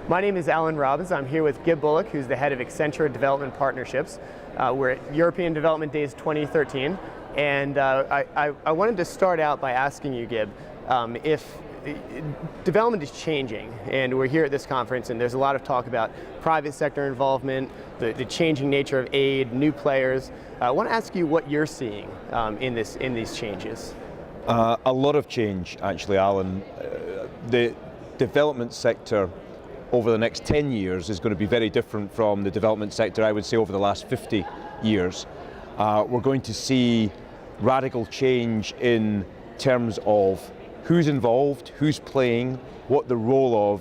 My name is Alan Robbins. I'm here with Gib Bullock, who's the head of Accenture Development Partnerships. We're at European Development Days 2013, and I wanted to start out by asking you, Gib, if development is changing, and we're here at this conference, and there's a lot of talk about private sector involvement, the changing nature of aid, new players. I want to ask you what you're seeing in these changes. A lot of change, actually, Alan. The development sector over the next 10 years is going to be very different from the development sector, I would say, over the last 50 years. We're going to see radical change in terms of who's involved, who's playing, what the role of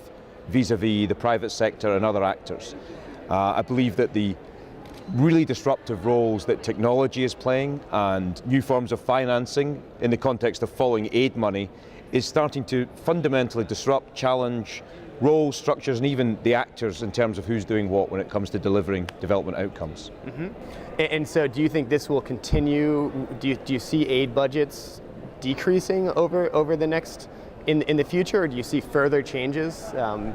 vis-a-vis the private sector and other actors. I believe that the really disruptive roles that technology is playing and new forms of financing in the context of following aid money is starting to fundamentally disrupt, challenge roles, structures, and even the actors in terms of who's doing what when it comes to delivering development outcomes. Mm-hmm. And so do you think this will continue? Do you see aid budgets decreasing over the next, in the future, or do you see further changes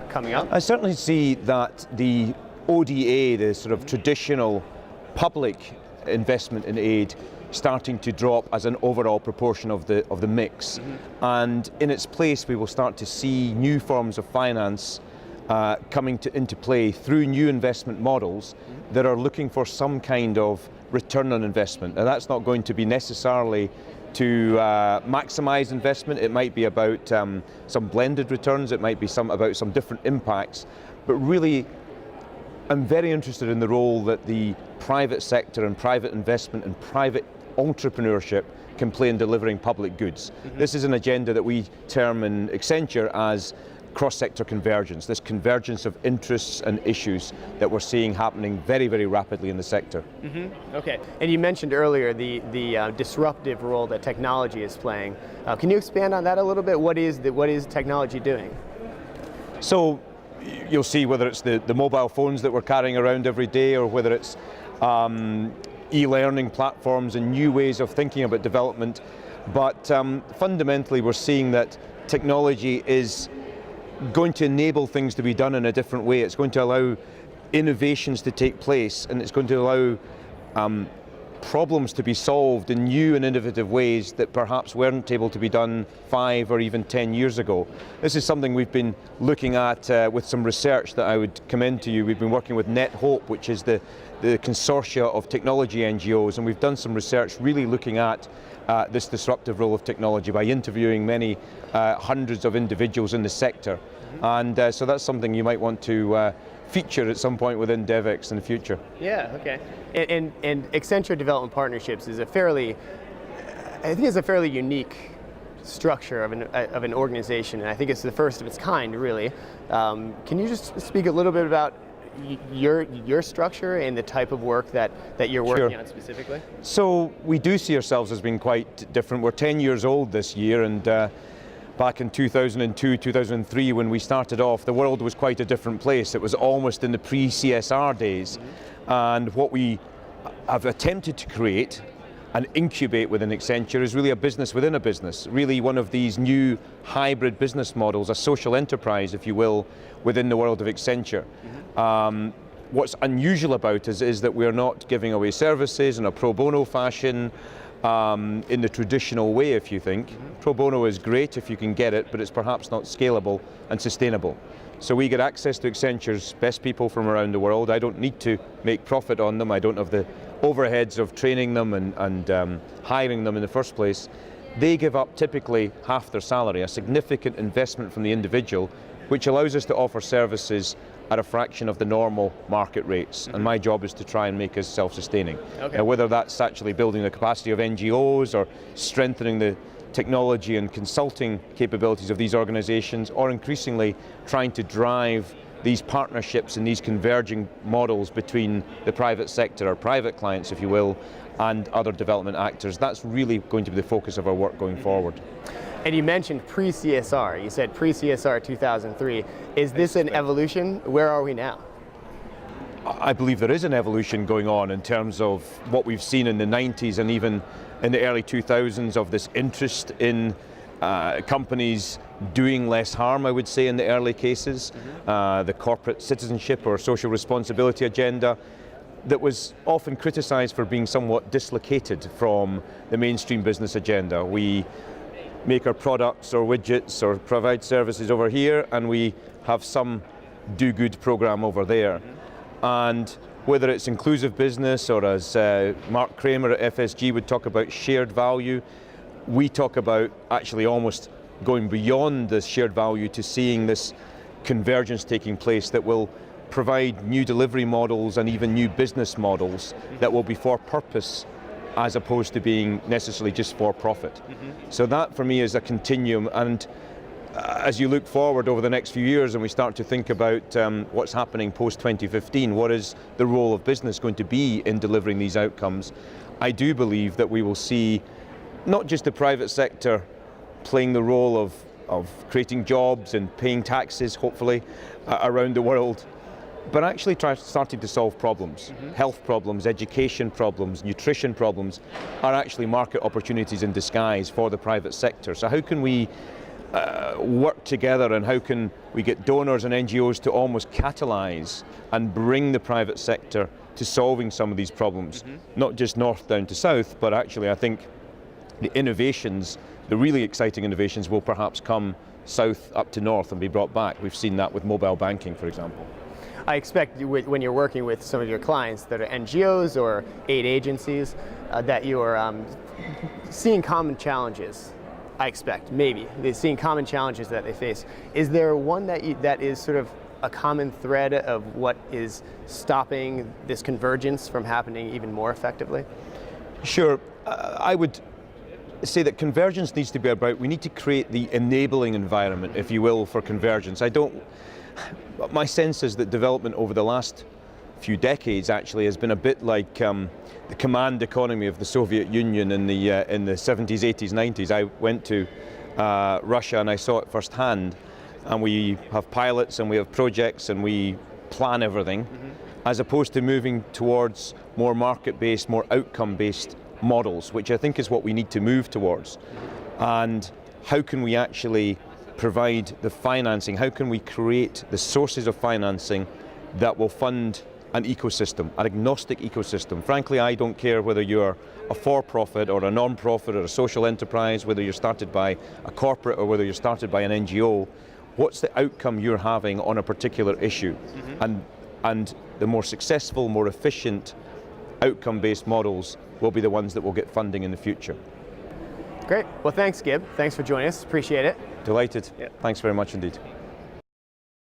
coming up? I certainly see that the ODA, the sort of traditional public investment in aid, starting to drop as an overall proportion of the mix. Mm-hmm. And in its place we will start to see new forms of finance coming into play through new investment models that are looking for some kind of return on investment. And that's not going to be necessarily to maximize investment. It might be about some blended returns, it might be about some different impacts, but really I'm very interested in the role that the private sector and private investment and private entrepreneurship can play in delivering public goods. Mm-hmm. This is an agenda that we term in Accenture as cross-sector convergence, this convergence of interests and issues that we're seeing happening very, very rapidly in the sector. Mm-hmm. Okay, and you mentioned earlier the disruptive role that technology is playing. Can you expand on that a little bit? What is technology doing? So you'll see whether it's the mobile phones that we're carrying around every day, or whether it's e-learning platforms and new ways of thinking about development. But fundamentally we're seeing that technology is going to enable things to be done in a different way. It's going to allow innovations to take place, and it's going to allow problems to be solved in new and innovative ways that perhaps weren't able to be done 5 or even 10 years ago. This is something we've been looking at with some research that I would commend to you. We've been working with Net Hope, which is the consortia of technology NGOs, and we've done some research really looking at this disruptive role of technology by interviewing many hundreds of individuals in the sector. Mm-hmm. And so that's something you might want to feature at some point within DevX in the future. Yeah, okay. And Accenture Development Partnerships is I think it's a fairly unique structure of an organization, and I think it's the first of its kind, really. Can you just speak a little bit about your structure and the type of work that you're working on specifically? So we do see ourselves as being quite different. We're 10 years old this year, and back in 2002, 2003, when we started off, the world was quite a different place. It was almost in the pre-CSR days. Mm-hmm. And what we have attempted to create and incubate within Accenture is really a business within a business, really one of these new hybrid business models, a social enterprise, if you will, within the world of Accenture. Mm-hmm. What's unusual about us is that we're not giving away services in a pro bono fashion, in the traditional way, if you think. Mm-hmm. Pro bono is great if you can get it, but it's perhaps not scalable and sustainable. So we get access to Accenture's best people from around the world. I don't need to make profit on them. I don't have the overheads of training them and hiring them in the first place. They give up typically half their salary, a significant investment from the individual, which allows us to offer services at a fraction of the normal market rates. Mm-hmm. And my job is to try and make us self-sustaining. Okay. Now, whether that's actually building the capacity of NGOs or strengthening the technology and consulting capabilities of these organizations, or increasingly trying to drive these partnerships and these converging models between the private sector, or private clients, if you will, and other development actors. That's really going to be the focus of our work going forward. And you mentioned pre-CSR. You said pre-CSR 2003. Is this an evolution? Where are we now? I believe there is an evolution going on in terms of what we've seen in the 90s and even in the early 2000s of this interest in companies doing less harm, I would say, in the early cases. The corporate citizenship or social responsibility agenda that was often criticized for being somewhat dislocated from the mainstream business agenda. We make our products or widgets or provide services over here, and we have some do-good program over there. And whether it's inclusive business or, as Mark Kramer at FSG would talk about, shared value, we talk about actually almost going beyond this shared value to seeing this convergence taking place that will provide new delivery models and even new business models that will be for purpose as opposed to being necessarily just for profit. So that for me is a continuum, and as you look forward over the next few years and we start to think about what's happening post-2015, what is the role of business going to be in delivering these outcomes, I do believe that we will see not just the private sector playing the role of creating jobs and paying taxes, hopefully, around the world, but actually starting to solve problems. Health problems, education problems, nutrition problems are actually market opportunities in disguise for the private sector. So how can we work together, and how can we get donors and NGOs to almost catalyze and bring the private sector to solving some of these problems, not just north down to south, but actually I think the innovations, the really exciting innovations, will perhaps come south up to north and be brought back. We've seen that with mobile banking, for example. I expect when you're working with some of your clients that are NGOs or aid agencies that you're seeing common challenges. I expect, maybe, they're seeing common challenges that they face. Is there one that is sort of a common thread of what is stopping this convergence from happening even more effectively? Sure. I would say that convergence needs to be about, we need to create the enabling environment, if you will, for convergence. My sense is that development over the last few decades actually has been a bit like the command economy of the Soviet Union in the 70s, 80s, 90s. I went to Russia and I saw it firsthand, and we have pilots and we have projects and we plan everything, as opposed to moving towards more market-based, more outcome-based models, which I think is what we need to move towards. And how can we actually provide the financing? How can we create the sources of financing that will fund an ecosystem, an agnostic ecosystem? Frankly, I don't care whether you're a for-profit or a non-profit or a social enterprise, whether you're started by a corporate or whether you're started by an NGO. What's the outcome you're having on a particular issue? And the more successful, more efficient outcome-based models will be the ones that will get funding in the future. Great. Well, thanks, Gib. Thanks for joining us. Appreciate it. Delighted. Thanks very much indeed.